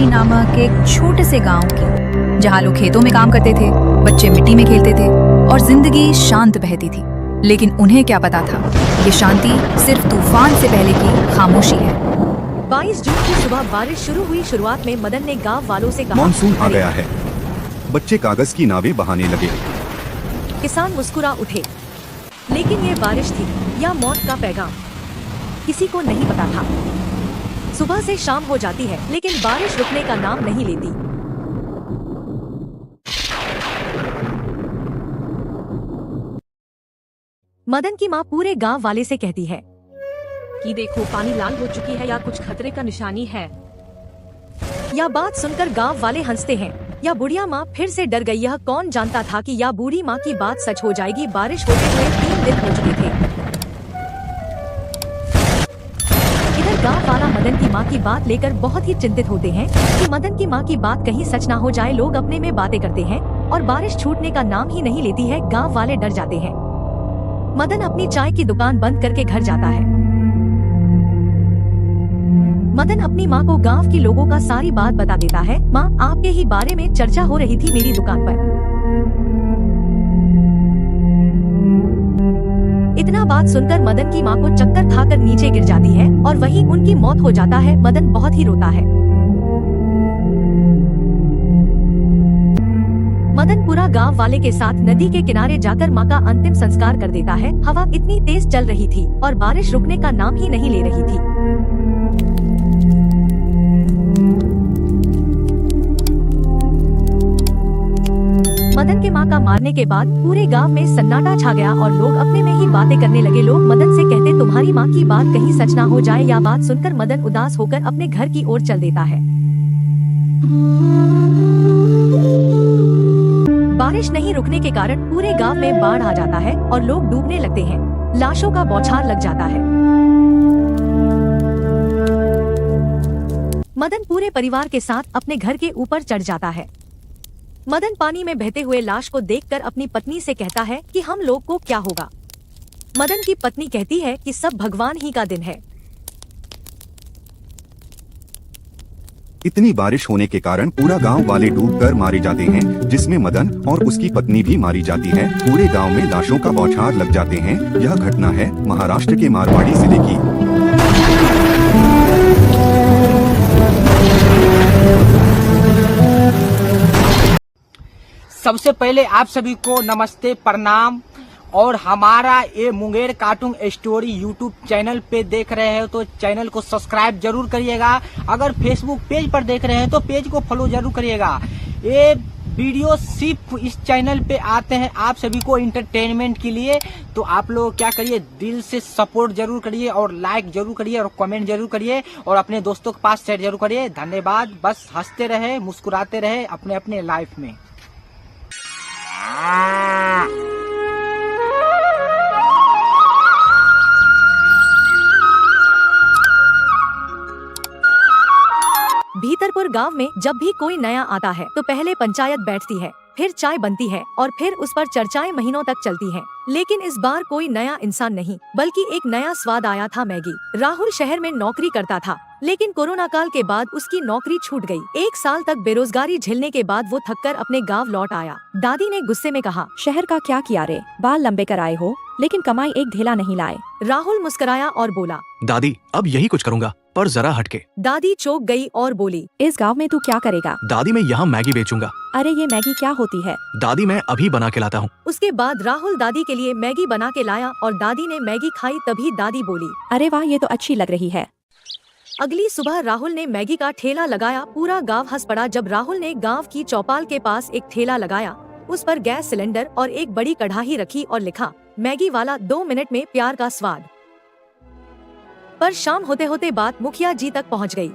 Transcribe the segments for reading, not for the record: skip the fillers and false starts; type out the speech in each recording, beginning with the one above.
पहाड़ी नामक एक छोटे से गांव की, जहां लोग खेतों में काम करते थे, बच्चे मिट्टी में खेलते थे और जिंदगी शांत बहती थी। लेकिन उन्हें क्या पता था, ये शांति सिर्फ तूफान से पहले की खामोशी है। 22 जून की सुबह बारिश शुरू हुई। शुरुआत में मदन ने गांव वालों से कहा, मानसून आ गया है। बच्चे कागज की नावें बहाने लगे। किसान मुस्कुरा उठे, लेकिन ये बारिश थी या मौत का पैगाम, किसी को नहीं पता था। सुबह से शाम हो जाती है, लेकिन बारिश रुकने का नाम नहीं लेती। मदन की माँ पूरे गांव वाले से कहती है कि देखो पानी लाल हो चुकी है या कुछ खतरे का निशानी है। यह बात सुनकर गांव वाले हंसते हैं। या बुढ़िया माँ फिर से डर गई। यह कौन जानता था कि यह बूढ़ी माँ की बात सच हो जाएगी। बारिश होते हुए 3 दिन हो चुके थे। इधर गांव वाला मदन की माँ की बात लेकर बहुत ही चिंतित होते हैं कि मदन की माँ की बात कहीं सच ना हो जाए। लोग अपने में बातें करते हैं और बारिश छूटने का नाम ही नहीं लेती है। गांव वाले डर जाते हैं। मदन अपनी चाय की दुकान बंद करके घर जाता है। मदन अपनी माँ को गांव के लोगों का सारी बात बता देता है। माँ, आपके ही बारे में चर्चा हो रही थी मेरी दुकान पर। इतना बात सुनकर मदन की माँ को चक्कर खाकर नीचे गिर जाती है और वहीं उनकी मौत हो जाता है। मदन बहुत ही रोता है। मदन पूरा गांव वाले के साथ नदी के किनारे जाकर माँ का अंतिम संस्कार कर देता है। हवा इतनी तेज चल रही थी और बारिश रुकने का नाम ही नहीं ले रही थी। मदन के माँ का मारने के बाद पूरे गांव में सन्नाटा छा गया और लोग अपने में ही बातें करने लगे। लोग मदन से कहते, तुम्हारी माँ की बात कहीं सच ना हो जाए। यह बात सुनकर मदन उदास होकर अपने घर की ओर चल देता है। बारिश नहीं रुकने के कारण पूरे गांव में बाढ़ आ जाता है और लोग डूबने लगते हैं। लाशों का बौछार लग जाता है। मदन पूरे परिवार के साथ अपने घर के ऊपर चढ़ जाता है। मदन पानी में बहते हुए लाश को देखकर अपनी पत्नी से कहता है कि हम लोग को क्या होगा। मदन की पत्नी कहती है कि सब भगवान ही का दिन है। इतनी बारिश होने के कारण पूरा गांव वाले डूबकर मारे जाते हैं, जिसमें मदन और उसकी पत्नी भी मारी जाती है। पूरे गांव में लाशों का बौछार लग जाते हैं। यह घटना है महाराष्ट्र के मारवाड़ी जिले की। सबसे पहले आप सभी को नमस्ते, प्रणाम। और हमारा ये Munger cartoon story YouTube channel पे देख रहे हैं तो चैनल को सब्सक्राइब जरूर करिएगा। अगर फेसबुक पेज पर देख रहे हैं तो पेज को फॉलो जरूर करिएगा। ये वीडियो सिर्फ इस चैनल पे आते हैं आप सभी को एंटरटेनमेंट के लिए। तो आप लोग क्या करिए, दिल से सपोर्ट जरूर करिए और लाइक जरूर करिए और कमेंट जरूर करिए और अपने दोस्तों के पास शेयर जरूर करिए। धन्यवाद। बस हंसते रहे, मुस्कुराते रहे अपने अपने लाइफ में। भीतरपुर गांव में जब भी कोई नया आता है तो पहले पंचायत बैठती है, फिर चाय बनती है और फिर उस पर चर्चाएं महीनों तक चलती हैं। लेकिन इस बार कोई नया इंसान नहीं, बल्कि एक नया स्वाद आया था, मैगी। राहुल शहर में नौकरी करता था, लेकिन कोरोना काल के बाद उसकी नौकरी छूट गई। 1 साल तक बेरोजगारी झेलने के बाद वो थककर अपने गांव लौट आया। दादी ने गुस्से में कहा, शहर का क्या किया रे, बाल लंबे कराए हो लेकिन कमाई एक ढेला नहीं लाए। राहुल मुस्कुराया और बोला, दादी अब यही कुछ करूँगा, पर जरा हटके। दादी चौंक गई और बोली, इस गांव में तू क्या करेगा? दादी मैं यहाँ मैगी बेचूंगा। अरे ये मैगी क्या होती है? दादी मैं अभी बना के लाता हूँ। उसके बाद राहुल दादी के लिए मैगी बना के लाया और दादी ने मैगी खाई। तभी दादी बोली, अरे वाह, ये तो अच्छी लग रही है। अगली सुबह राहुल ने मैगी का ठेला लगाया। पूरा गांव हंस पड़ा जब राहुल ने गांव की चौपाल के पास एक ठेला लगाया। उस पर गैस सिलेंडर और एक बड़ी कढ़ाई रखी और लिखा, मैगी वाला 2 मिनट में प्यार का स्वाद। पर शाम होते होते बात मुखिया जी तक पहुंच गई।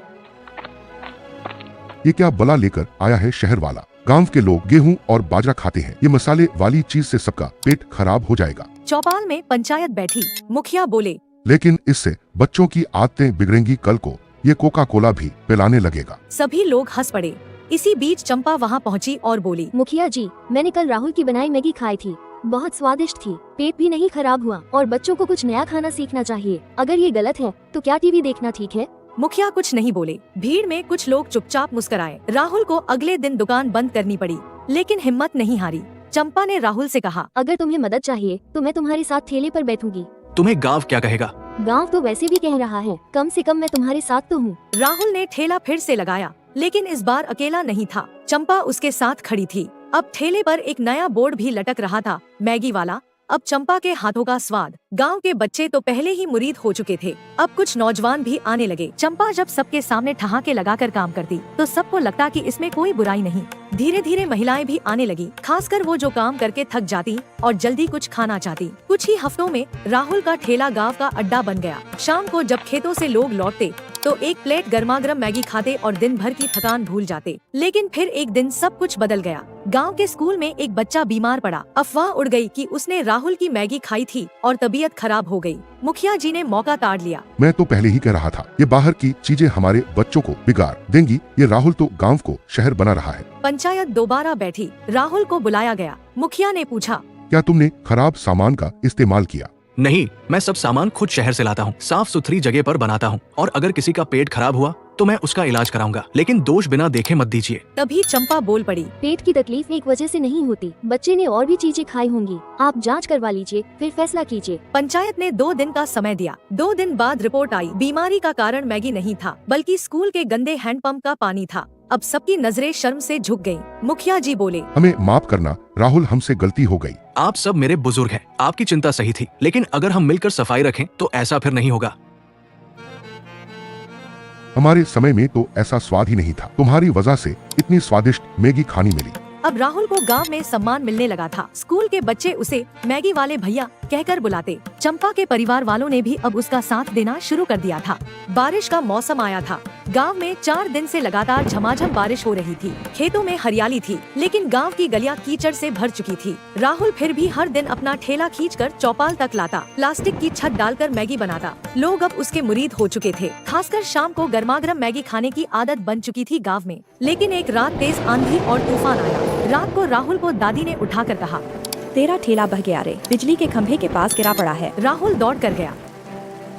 ये क्या बला लेकर आया है शहर वाला? गांव के लोग गेहूं और बाजरा खाते हैं, ये मसाले वाली चीज से सबका पेट खराब हो जाएगा। चौपाल में पंचायत बैठी। मुखिया बोले, लेकिन इससे बच्चों की आदतें बिगड़ेंगी। कल को ये कोका कोला भी पिलाने लगेगा। सभी लोग हंस पड़े। इसी बीच चंपा वहाँ पहुँची और बोली, मुखिया जी, मैंने कल राहुल की बनाई मैगी खाई थी, बहुत स्वादिष्ट थी, पेट भी नहीं खराब हुआ और बच्चों को कुछ नया खाना सीखना चाहिए। अगर ये गलत है तो क्या टीवी देखना ठीक है? मुखिया कुछ नहीं बोले। भीड़ में कुछ लोग चुपचाप मुस्कुराए। राहुल को अगले दिन दुकान बंद करनी पड़ी, लेकिन हिम्मत नहीं हारी। चंपा ने राहुल से कहा, अगर तुम्हें मदद चाहिए तो मैं तुम्हारे साथ ठेले पर बैठूंगी। तुम्हें गांव क्या कहेगा? गांव तो वैसे भी कह रहा है, कम से कम मैं तुम्हारे साथ तो हूँ। राहुल ने ठेला फिर से लगाया, लेकिन इस बार अकेला नहीं था। चंपा उसके साथ खड़ी थी। अब ठेले पर एक नया बोर्ड भी लटक रहा था, मैगी वाला। अब चंपा के हाथों का स्वाद। गांव के बच्चे तो पहले ही मुरीद हो चुके थे, अब कुछ नौजवान भी आने लगे। चंपा जब सबके सामने ठहाके लगाकर काम करती तो सबको लगता कि इसमें कोई बुराई नहीं। धीरे धीरे महिलाएं भी आने लगी, खासकर वो जो काम करके थक जाती और जल्दी कुछ खाना चाहती। कुछ ही हफ्तों में राहुल का ठेला गांव का अड्डा बन गया। शाम को जब खेतों से लोग लौटते तो एक प्लेट गर्मागर्म मैगी खाते और दिन भर की थकान भूल जाते। लेकिन फिर एक दिन सब कुछ बदल गया। गांव के स्कूल में एक बच्चा बीमार पड़ा। अफवाह उड़ गई कि उसने राहुल की मैगी खाई थी और तबीयत खराब हो गई। मुखिया जी ने मौका ताड़ लिया। मैं तो पहले ही कह रहा था, ये बाहर की चीजें हमारे बच्चों को बिगाड़ देंगी। ये राहुल तो गांव को शहर बना रहा है। पंचायत दोबारा बैठी। राहुल को बुलाया गया। मुखिया ने पूछा, क्या तुमने खराब सामान का इस्तेमाल किया? नहीं, मैं सब सामान खुद शहर से लाता हूँ, साफ सुथरी जगह पर बनाता हूँ, और अगर किसी का पेट खराब हुआ तो मैं उसका इलाज कराऊंगा, लेकिन दोष बिना देखे मत दीजिए। तभी चंपा बोल पड़ी, पेट की तकलीफ एक वजह से नहीं होती, बच्चे ने और भी चीजें खाई होंगी। आप जांच करवा लीजिए, फिर फैसला कीजिए। पंचायत ने 2 दिन का समय दिया। 2 दिन बाद रिपोर्ट आई। बीमारी का कारण मैगी नहीं था, बल्कि स्कूल के गंदे हैंडपंप का पानी था। अब सबकी नजरें शर्म से झुक गईं। मुखिया जी बोले, हमें माफ करना राहुल, हमसे गलती हो गई। आप सब मेरे बुजुर्ग हैं, आपकी चिंता सही थी, लेकिन अगर हम मिलकर सफाई रखें तो ऐसा फिर नहीं होगा। हमारे समय में तो ऐसा स्वाद ही नहीं था। तुम्हारी वजह से इतनी स्वादिष्ट मैगी खानी मिली। अब राहुल को गांव में सम्मान मिलने लगा था। स्कूल के बच्चे उसे मैगी वाले भैया कहकर बुलाते। चंपा के परिवार वालों ने भी अब उसका साथ देना शुरू कर दिया था। बारिश का मौसम आया था। गांव में 4 दिन से लगातार झमाझम बारिश हो रही थी। खेतों में हरियाली थी, लेकिन गांव की गलियां कीचड़ से भर चुकी थी। राहुल फिर भी हर दिन अपना ठेला खींचकर चौपाल तक लाता, प्लास्टिक की छत डालकर मैगी बनाता। लोग अब उसके मुरीद हो चुके थे। खासकर शाम को गर्मागर्म मैगी खाने की आदत बन चुकी थी गाँव में। लेकिन एक रात तेज आंधी और तूफान आया। रात को राहुल को दादी ने उठाकर कहा, तेरा ठेला बह गया रे, बिजली के खंभे के पास गिरा पड़ा है। राहुल दौड़ कर गया।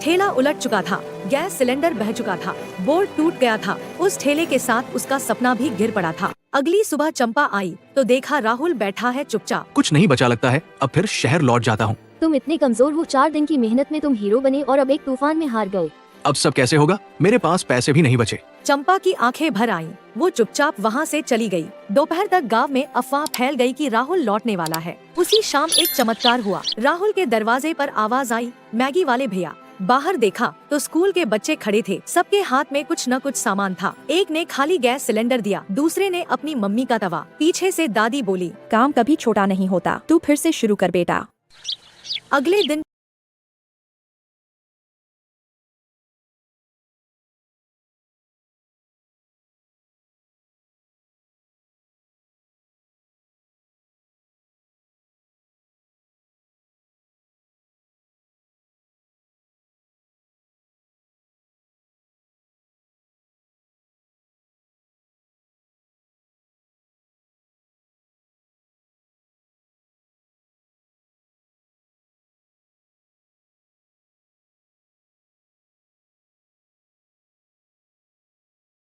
ठेला उलट चुका था, गैस सिलेंडर बह चुका था, बोर्ड टूट गया था। उस ठेले के साथ उसका सपना भी गिर पड़ा था। अगली सुबह चंपा आई तो देखा राहुल बैठा है चुपचाप। कुछ नहीं बचा लगता है, अब फिर शहर लौट जाता हूँ। तुम इतने कमजोर हो, 4 दिन की मेहनत में तुम हीरो बने और अब एक तूफान में हार गए। अब सब कैसे होगा? मेरे पास पैसे भी नहीं बचे। चंपा की आंखें भर आईं। वो चुपचाप वहाँ से चली गई। दोपहर तक गांव में अफवाह फैल गई कि राहुल लौटने वाला है। उसी शाम एक चमत्कार हुआ। राहुल के दरवाजे पर आवाज आई, मैगी वाले भैया। बाहर देखा तो स्कूल के बच्चे खड़े थे। सबके हाथ में कुछ न कुछ सामान था। एक ने खाली गैस सिलेंडर दिया, दूसरे ने अपनी मम्मी का तवा। पीछे से दादी बोली, काम कभी छोटा नहीं होता, तू फिर से शुरू कर बेटा। अगले दिन